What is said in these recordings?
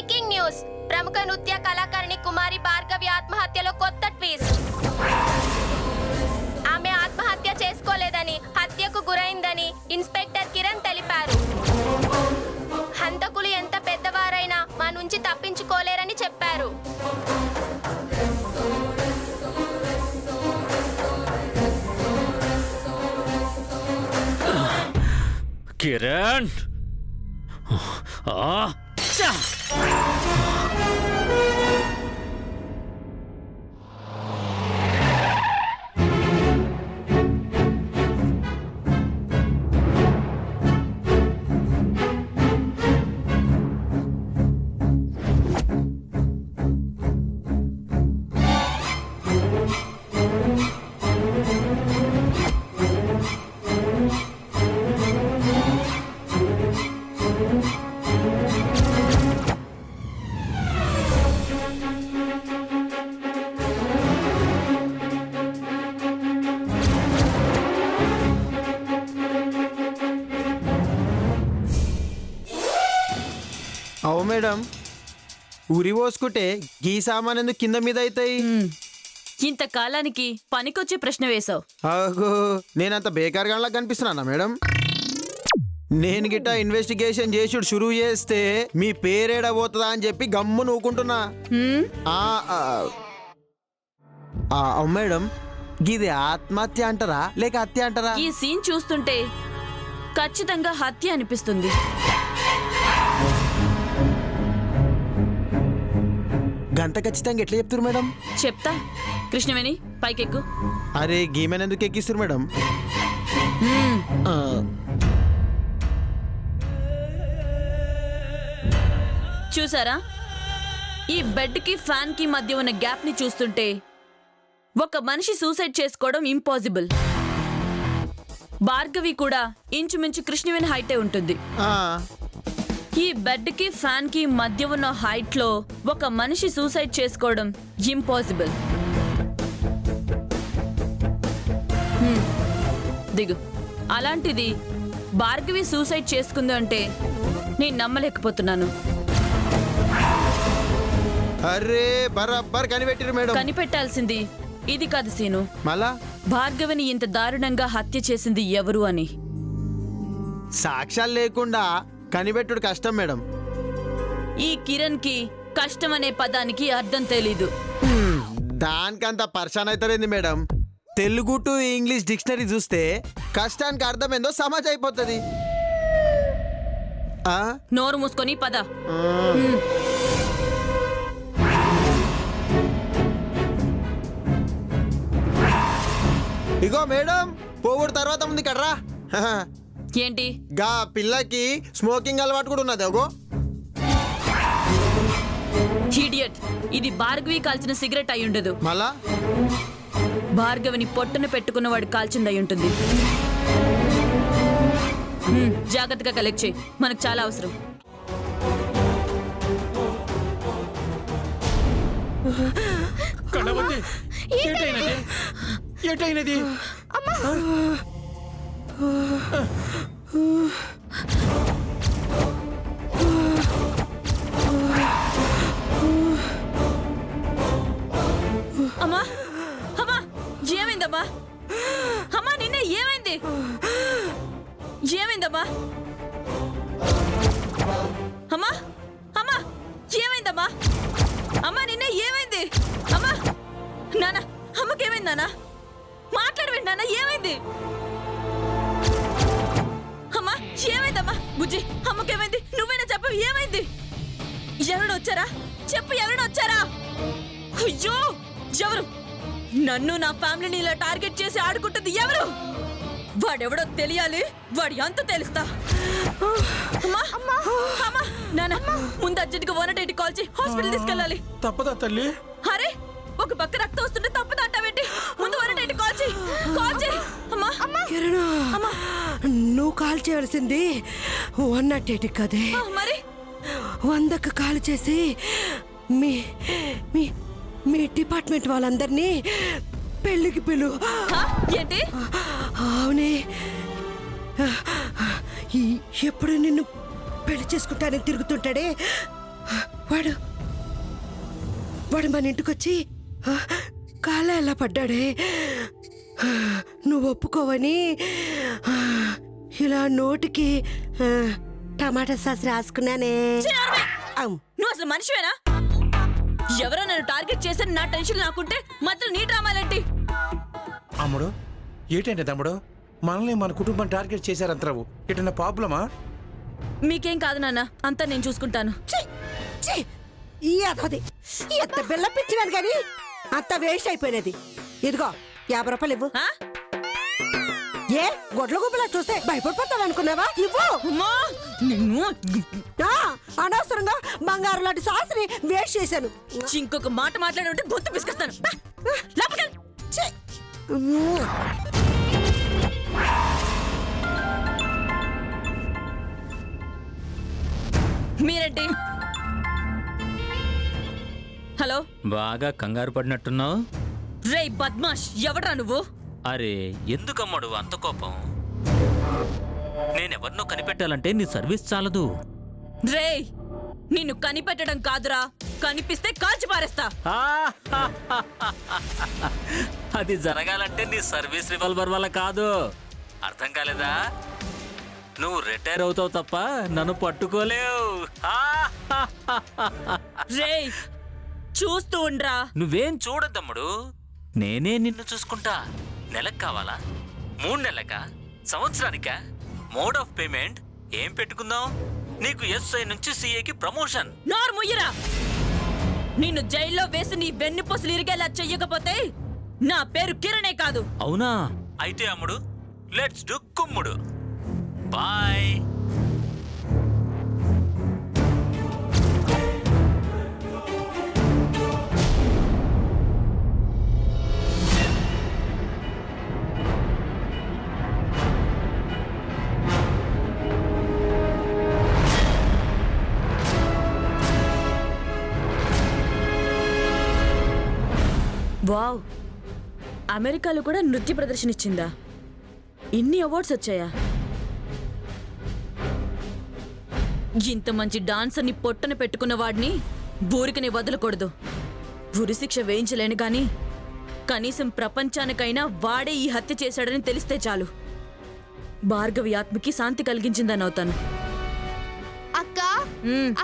Breaking news! ప్రముఖ నృత్య కళాకారిణి కుమారి భార్గవి ఆత్మహత్యలో కొత్త ట్విస్ట్. ఆమె ఆత్మహత్య చేసుకోలేదని, హత్యకు గురైందని ఇన్స్పెక్టర్ కిరణ్ తెలిపారు. హంతకులు ఎంత పెద్దవారైనా మా నుంచి తప్పించుకోలేరని చెప్పారు. కిరణ్! అవు మేడం, ఉరి పోసుకుంటే గీ సామాన్ ఎందుకు కింద మీద అవుతాయి? ఇంతకాలానికి పనికొచ్చే ప్రశ్న వేశావు. అగో, నేనంత బేకార్గా కనిపిస్తున్నానా మేడం? నేను గిట్ట ఇన్వెస్టిగేషన్ చేసుడు షురూ చేస్తే మీ పేరేడ పోతుందా అని చెప్పి గమ్ము నూకుంటున్నా. అవు మేడం, గిది ఆత్మహత్య అంటారా లేక హత్య అంటారా? ఈ సీన్ చూస్తుంటే ఖచ్చితంగా హత్య అనిపిస్తుంది. గంత ఖచ్చితంగా ఎట్లా చెప్తారు మేడం? చెప్తా. కృష్ణవేణి, పైకెక్కు. అరే, గీమెన్ ఎందుకు ఎక్కిస్తారు మేడం? చూసారా, ఈ బెడ్ కి ఫ్యాన్ కి మధ్య ఉన్న గ్యాప్ ని చూస్తుంటే ఒక మనిషి సూసైడ్ చేసుకోవడం ఇంపాసిబుల్. భార్గవి కూడా ఇంచుమించు కృష్ణవేణి హైటే ఉంటుంది. ఈ బెడ్ కి ఫ్యాన్ కి మధ్య ఉన్న హైట్ లో ఒక మనిషి సూసైడ్ చేసుకోవడం ఇంపాసిబుల్. దిగు. అలాంటిది భార్గవి సూసైడ్ చేసుకుంది అంటే నేను నమ్మలేకపోతున్నాను. అరే, బరాబర్ కనిపెట్టిరు మేడం. కనిపెట్టాల్సింది ఇది కాదు సీను. మళ్ళా భార్గవిని ఇంత దారుణంగా హత్య చేసింది ఎవరు అని. సాక్ష్యాలు లేకుండా కనిపెట్టుడు కష్టం మేడం. ఈ కిరణ్ కి కష్టం అనే పదానికి అర్థం తెలీదు. దానికంత పర్షాన్ అవుతారేంది madam? Telugu to English dictionary చూస్తే కష్టానికి అర్థం ఏందో సమాజ్ అయిపోతుంది. నోరు మూసుకొని పద. ఇగో మేడం, పోగొడు తర్వాత ఉంది కడ్రా. ఏంటి? గా పిల్లకి స్మోకింగ్ అలవాటు కూడా ఉన్నది. అగో ఇడియట్, ఇది భార్గవి కాల్చిన సిగరెట్ అయి ఉండదు. మళ్ళా భార్గవిని పొట్టన పెట్టుకున్నవాడు కాల్చింది అయి ఉంటుంది. జాగ్రత్తగా కలెక్ట్ చేయి, మనకు చాలా అవసరం. ఏటైనది? అమ్మా, అమ్మా, ఏమైందమ్మా? అమ్మా, నిన్నే ఏమైంది? ఏమైందమ్మా? అమ్మా, అమ్మా, ఏమైందమ్మా? అమ్మా, నిన్నే ఏమైంది? అమ్మా, నాన్న, అమ్మకేమైంది నాన్న? మాట్లాడవేంటి నాన్న? ఏమైంది? అమ్మా, ఏమైందమ్మా? బుజ్జి, అమ్మకేమైంది? నువ్వైనా చెప్పు, ఏమైంది? ఎవరైనా వచ్చారా? చెప్పు, ఎవరైనా వచ్చారా? అయ్యో, ఎవరు? నన్ను నా ఫ్యామిలీని ఇలా టార్గెట్ చేసి ఆడుకుంటుంది ఎవరు? వాడెవడో తెలియాలి, వాడి అంత తెలుస్తా. నాన్న, ముందు అర్జెంట్గా 108 కాల్ చేయి, హాస్పిటల్ తీసుకెళ్ళాలి. తప్పదా తల్లి? అరే, ఒక పక్క రక్తం వస్తుంటే తప్పదా అంటావేంటి? ముందు 108 కాల్ చేయి, కాల్ చేయి. అమ్మా, కిరణ్, నువ్వు కాల్ చేయాల్సింది 108 కదే, మరి 100కు కాల్ చేసి మీ మీ మీ డిపార్ట్మెంట్ వాళ్ళందరినీ పెళ్ళికి పిలు. ఏంటి? అవునే, ఎప్పుడు నిన్ను పెళ్లి చేసుకుంటానని తిరుగుతుంటాడే వాడు వాడు మన ఇంటికొచ్చి కాళ్ళ ఎలా పడ్డాడే, నువ్వు ఒప్పుకోవని ఇలా నోటికి టమాటా సాస్ రాసుకున్నానే. నువ్వు అసలు మనిషివేనా? ఎవరో నన్ను టార్గెట్ చేస్తే నా టెన్షన్ నాకుంటే మాత్రం నీ డ్రామాలేంటి? అమ్ముడు ఏంటంటే తమ్ముడు, మనల్ని మన కుటుంబం టార్గెట్ చేశారంతరావు, ఎటన్నా ప్రాబ్లమా? మీకేం కాదు నాన్న, అంతా నేను చూసుకుంటాను. ఈ అదది ఎంత బెల్లం పిచ్చినాను కానీ అంత వేస్ట్ అయిపోయినది. ఇదిగో 50 రూపాయలు ఇవ్వు. ఆ? ఏ గొడ్ల గుబ్బలా చూస్తే భయపడిపోతాను అనుకున్నావా? ఇవ్వు. అమ్మా, నిన్ను అనవసరంగా బంగారు లాంటి సాసుని వేస్ట్ చేశాను. ఇంకొక మాట మాట్లాడి ఉంటే గొంతు పిసుకొస్తాను. లోపలికి. ఛీ. మీరేంటి? హలో, బాగా కంగారు పడినట్టున్నావు. రేయ్ బద్మాష్, ఎవడ్రా నువ్వు? అరే ఎందుకమ్మడు అంత కోపం? నేనెవరినో కనిపెట్టాలంటే నీ సర్వీస్ చాలదు. రేయ్, నిన్ను కనిపెట్టడం కాదురా, కనిపిస్తే కాల్చి పారేస్తా. అది జరగాలంటే నీ సర్వీస్ రివాల్వర్ వల్ల కాదు. అర్థం కాలేదా? నువ్వు రిటైర్ అవుతావు తప్ప నన్ను పట్టుకోలేవు. రేయ్, చూస్తూ ఉండ్రా. నువ్వేం చూడద్దమ్ముడు, నేనే నిన్ను చూసుకుంటా. నెలకు కావాలా, 3 నెలలకా, సంవత్సరానికా? మోడ్ ఆఫ్ పేమెంట్ ఏం పెట్టుకుందాం? నీకు ఎస్ఐ నుంచి సిఏకి ప్రమోషన్. నోరు ముయ్యరా. నిన్ను జైల్లో వేసి నీ వెన్నుపూసలు ఇరిగేలా చెయ్యకపోతే నా పేరు కిరణే కాదు. అవునా? అయితే అమ్ముడు, లెట్స్ డు కుమ్ముడు. బాయ్. వావ్, అమెరికాలో కూడా నృత్య ప్రదర్శన ఇచ్చిందా? ఇన్ని అవార్డ్స్ వచ్చాయా? ఇంత మంచి డాన్సర్ని పొట్టన పెట్టుకున్న వాడిని బూరికని వదలకూడదు. ఉరిశిక్ష వేయించలేను గాని కనీసం ప్రపంచానికైనా వాడే ఈ హత్య చేశాడని తెలిస్తే చాలు. భార్గవి ఆత్మకి శాంతి కలిగించిందని అవుతాను. అక్క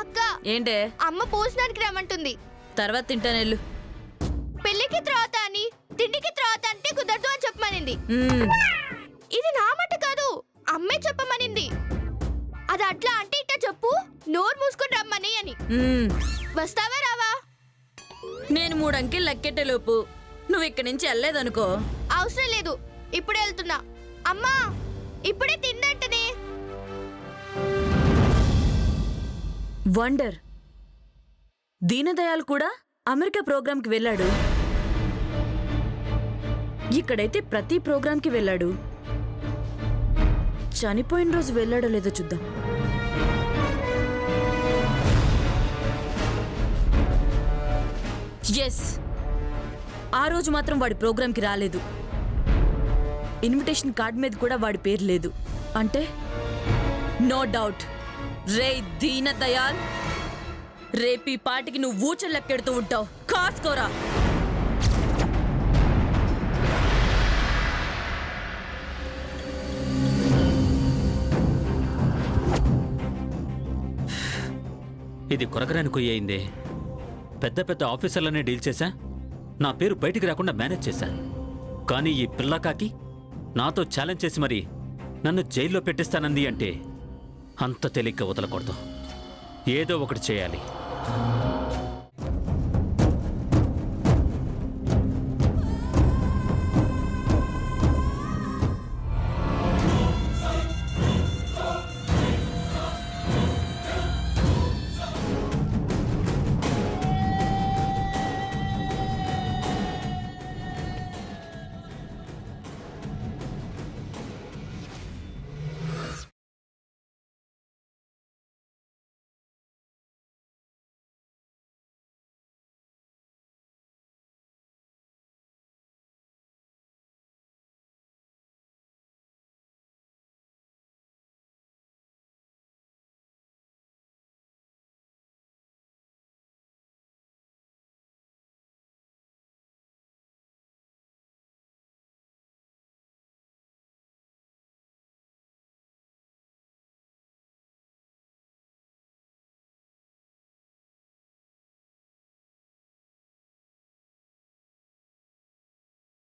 అక్క, ఏంటే? అమ్మ భోజనానికి రమ్మంటుంది. తర్వాత తింటానెళ్ళు. పెళ్లికి తర్వాత అని, తిండికి తర్వాత అంటే కుదరదు అని చెప్పమనింది. ఇది నా మాట కాదు, అమ్మే చెప్పమనింది. అది అట్లా అంటే ఇట్లా చెప్పు, నోరు మూసుకొని రమ్మని అని. వస్తావా రావా? నేను 3 అంకెలు లెక్కెట్టేలోపు నువ్వు ఇక్కడి నుంచి వెళ్ళలేదనుకో. అవసరం లేదు, ఇప్పుడే వెళ్తున్నా. అమ్మా ఇప్పుడే తిందంటనే. వండర్, దీనదయాల్ కూడా అమెరికా ప్రోగ్రాంకి వెళ్ళాడు. ఇక్కడైతే ప్రతి ప్రోగ్రాంకి వెళ్ళాడు. చనిపోయిన రోజు వెళ్ళాడో లేదో చూద్దాం. ఎస్, ఆ రోజు మాత్రం వాడి ప్రోగ్రాంకి రాలేదు. ఇన్విటేషన్ కార్డ్ మీద కూడా వాడి పేరు లేదు. అంటే నో డౌట్ రే దీనదయాల్, రేపీ పాటికి నువ్వు ఊచలు లెక్కెడుతూ ఉంటావు. కాసుకోరా. ఇది కొరకరాని కొయ్యి అయిందే. పెద్ద పెద్ద ఆఫీసర్లనే డీల్ చేశా, నా పేరు బయటికి రాకుండా మేనేజ్ చేశా. కానీ ఈ పిల్లకాకి నాతో ఛాలెంజ్ చేసి మరి నన్ను జైల్లో పెట్టిస్తానంది అంటే అంత తేలిగ్గా వదలకూడదు. ఏదో ఒకటి చేయాలి.